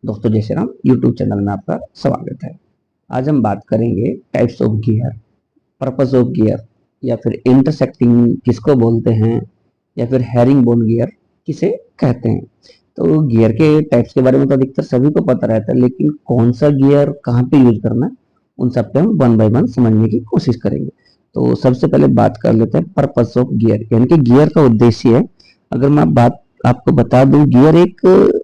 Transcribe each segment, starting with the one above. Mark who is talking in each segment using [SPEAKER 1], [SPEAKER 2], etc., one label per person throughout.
[SPEAKER 1] दोस्तों जय Shri Ram, YouTube channel में आपका स्वागत है। आज हम बात करेंगे types of gear, purpose of gear, या फिर इंटरसेक्टिंग किसको बोलते हैं, या फिर हैरिंग बोन गियर किसे कहते हैं। तो गियर के टाइप्स के बारे में तो अधिकतर सभी को पता रहता है, लेकिन कौन सा गियर कहाँ पे यूज करना है उन सब पे हम वन बाय वन समझने की कोशिश करेंगे। तो सबसे पहले बात कर लेते हैं पर्पस ऑफ गियर, यानी कि गियर का उद्देश्य है। अगर मैं बात आपको बता दूं, गियर एक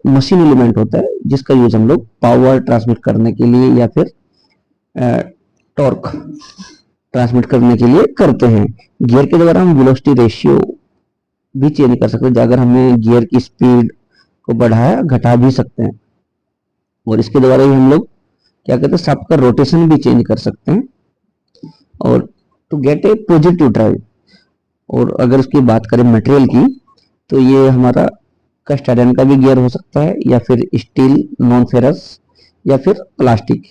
[SPEAKER 1] मशीन एलिमेंट होता है जिसका यूज हम लोग पावर ट्रांसमिट करने के लिए या फिर टॉर्क ट्रांसमिट करने के लिए करते हैं। गियर के द्वारा हम वेलोसिटी रेशियो भी चेंज कर सकते हैं, अगर हमें गियर की स्पीड को बढ़ाया घटा भी सकते हैं, और इसके द्वारा ही हम लोग क्या कहते हैं, शाफ्ट का रोटेशन भी चेंज कर सकते हैं और to get a positive drive. और अगर उसकी बात करें मटेरियल की, तो ये हमारा कास्ट आयरन का भी गियर हो सकता है, या फिर स्टील, नॉन फेरस, या फिर प्लास्टिक,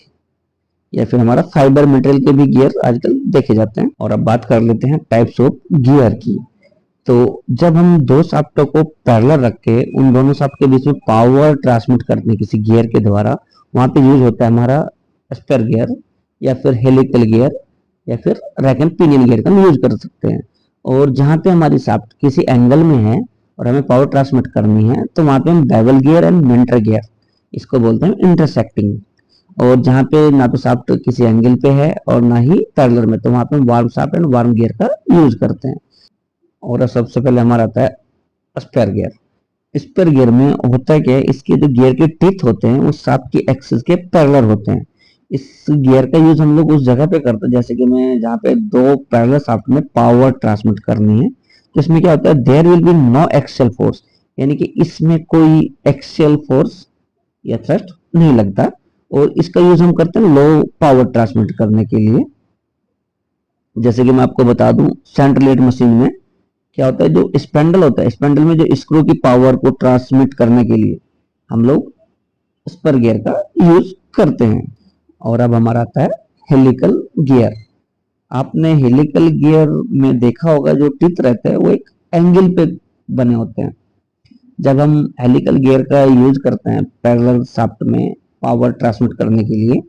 [SPEAKER 1] या फिर हमारा फाइबर मटेरियल के भी गियर आजकल देखे जाते हैं। और अब बात कर लेते हैं टाइप्स ऑफ गियर की। तो जब हम दो शाफ्टों को पैरेलल रख के उन दोनों शाफ्ट के बीच में पावर ट्रांसमिट करते हैं किसी गियर के द्वारा, वहां पे यूज होता है हमारा स्पर गियर, या फिर हेलिकल गियर, या फिर रैक एंड पिनियन गियर का हम यूज कर सकते हैं। और जहां पे हमारी शाफ्ट किसी एंगल में है और हमें पावर ट्रांसमिट करनी है, तो वहां पे हम bevel gear and mentor gear, इसको बोलते हैं इंटरसेक्टिंग। और जहां पे ना तो शाफ्ट किसी एंगल पे है और ना ही पैरेलल में, तो वहां पे हम warm shaft and worm gear का यूज करते हैं। और सबसे पहले हमारा आता है स्पेयर गियर। स्पेयर गियर में होता है क्या, इसके जो गियर के टिथ होते हैं वो शाफ्ट की एक्सिस के पैरेलल होते हैं। इस गियर का यूज हम लोग उस जगह पे करते हैं, जैसे कि मैं जहाँ पे दो पैरेलल शाफ्ट में पावर ट्रांसमिट करनी है, तो इसमें क्या होता है, there will be no axial force, यानी कि इसमें कोई एक्सियल फोर्स या थ्रस्ट नहीं लगता। और इसका यूज हम करते हैं लो पावर ट्रांसमिट करने के लिए। जैसे कि मैं आपको बता दूं, सेंट्रलेट मशीन में क्या होता है, जो स्पेंडल होता है, स्पेंडल में जो स्क्रू की पावर को ट्रांसमिट करने के लिए हम लोग स्पर गियर का यूज करते हैं। और अब हमारा आता है हेलिकल गियर। आपने हेलिकल गियर में देखा होगा, जो टिथ रहता है वो एक एंगल पे बने होते हैं। जब हम हेलिकल गियर का यूज करते हैं पैरेलल शाफ्ट में पावर ट्रांसमिट करने के लिए,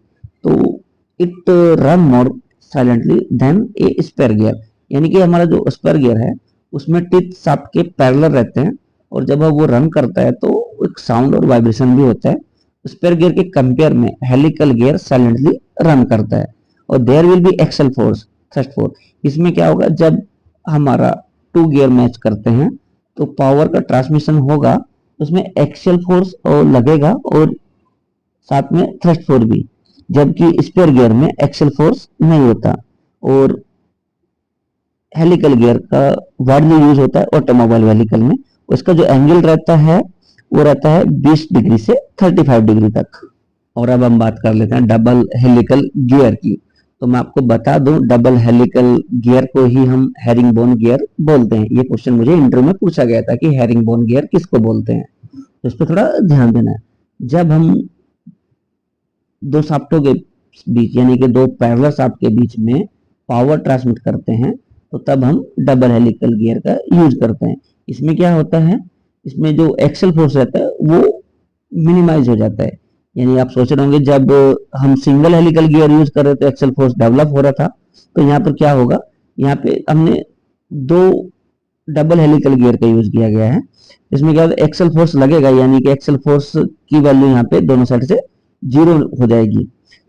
[SPEAKER 1] तो it run more silently than a spur gear, यानी कि हमारा जो स्पेयर गियर है उसमें टिथ शाफ्ट के पैरेलल रहते हैं, और जब वो रन करता है तो एक साउंड और वाइब्रेशन भी होता है। स्पेयर गियर के कंपेयर में हेलिकल गियर साइलेंटली रन करता है। और there will be axial force, thrust force. इसमें क्या होगा, जब हमारा टू गियर मैच करते हैं तो पावर का ट्रांसमिशन होगा, उसमें एक्सियल फोर्स और लगेगा और साथ में थ्रस्ट फोर्स भी, जबकि स्पेयर गियर में एक्सियल फोर्स नहीं होता। और हेलिकल गियर का वार्डली यूज होता है ऑटोमोबाइल व्हीकल में। उसका जो एंगल रहता है वो रहता है 20 डिग्री से 35 डिग्री तक। और अब हम बात कर लेते हैं डबल हेलिकल गियर की। तो मैं आपको बता दूं, डबल हेलिकल गियर को ही हम हैरिंग बोन गियर बोलते हैं। ये क्वेश्चन मुझे इंटरव्यू में पूछा गया था कि हैरिंग बोन गियर किसको बोलते हैं, तो इस पर थोड़ा ध्यान देना है। जब हम दो शाफ्टों के बीच, यानी कि दो पैरेलल शाफ्ट के बीच में पावर ट्रांसमिट करते हैं, तो तब हम डबल हेलिकल गियर का यूज करते हैं। इसमें क्या होता है, इसमें जो एक्सल फोर्स रहता है वो मिनिमाइज हो जाता है। यानी आप सोच रहे होंगे, जब हम सिंगल हेलिकल गियर यूज कर रहे थे एक्सल फोर्स डेवलप हो रहा था, तो यहाँ पर क्या होगा, यहाँ पे हमने दो डबल हेलिकल गियर का यूज किया गया है। इसमें क्या होता है, एक्सल फोर्स लगेगा, यानी कि एक्सल फोर्स की वैल्यू यहाँ पे दोनों साइड से 0 हो जाएगी।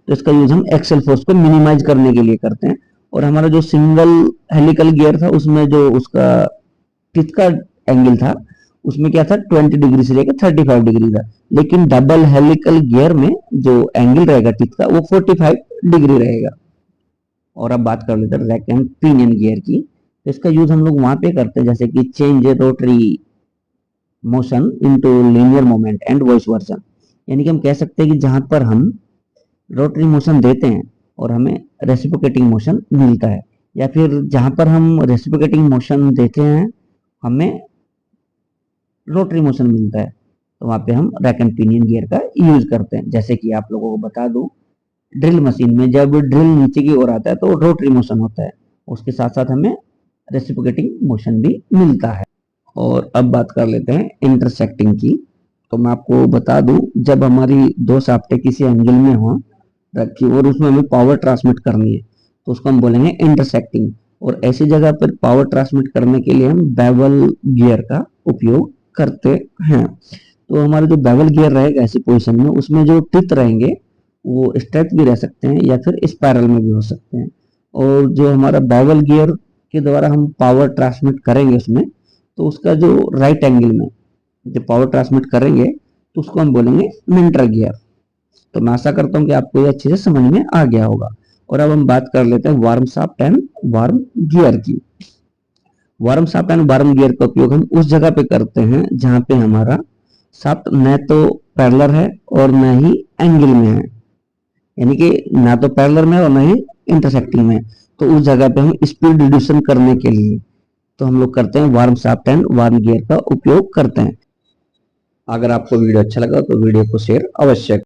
[SPEAKER 1] तो इसका यूज हम एक्सल फोर्स को मिनिमाइज करने के लिए करते हैं। और हमारा जो सिंगल हेलिकल गियर था, उसमें जो उसका टिथ का एंगल था, उसमें क्या था, 20 डिग्री से लेकर 35 डिग्री था। लेकिन डबल हेलिकल गियर में जो एंगल रहेगा टिथ का, वो 45 डिग्री रहेगा। और अब बात कर लेते हैं रैक एंड पिनियन गियर की। तो इसका यूज हम लोग वहां पे करते हैं, जैसे कि change rotary motion into linear moment and voice version. यानी कि हम कह सकते हैं कि जहां पर हम रोटरी मोशन देते हैं और हमें रेसिप्रोकेटिंग मोशन मिलता है, या फिर जहां पर हम रेसिप्रोकेटिंग मोशन देते हैं हमें रोटरी मोशन मिलता है, तो वहां पे हम रैक एंड पिनियन गियर का यूज करते हैं। जैसे कि आप लोगों को बता दूं, ड्रिल मशीन में जब ड्रिल नीचे की ओर आता है तो रोटरी मोशन होता है, उसके साथ साथ हमें रेसिप्रोकेटिंग मोशन भी मिलता है। और अब बात कर लेते हैं इंटरसेक्टिंग की। तो मैं आपको बता दूं, जब हमारी दो शाफ्टें किसी एंगल में हो रखी और उसमें हमें पावर ट्रांसमिट करनी है तो उसको हम बोलेंगे इंटरसेक्टिंग। और ऐसी जगह पर पावर ट्रांसमिट करने के लिए हम बेवल गियर का उपयोग करते हैं। तो हमारा जो बेवल गियर रहेगा ऐसी पोजीशन में, उसमें जो टिप रहेंगे वो स्ट्रेट भी रह सकते हैं या फिर स्पाइरल में भी हो सकते हैं। और जो हमारा बेवल गियर के द्वारा हम पावर ट्रांसमिट करेंगे उसमें, तो उसका जो राइट एंगल में जब पावर ट्रांसमिट करेंगे तो उसको हम बोलेंगे मिंटर गियर। तो मैं आशा करता हूँ कि आपको ये अच्छे से समझ में आ गया होगा। और अब हम बात कर लेते हैं worm shaft and worm gear की। Worm shaft and worm gear का उपयोग हम उस जगह पे करते हैं जहां पे हमारा शाफ्ट न तो पैरेलल है और न ही एंगल में है, यानी कि ना तो पैरेलल में और न ही इंटरसेक्टिंग में। तो उस जगह पे हम स्पीड रिड्यूशन करने के लिए तो हम लोग करते हैं worm shaft and worm gear का उपयोग करते हैं। अगर आपको वीडियो अच्छा लगा तो वीडियो को शेयर अवश्य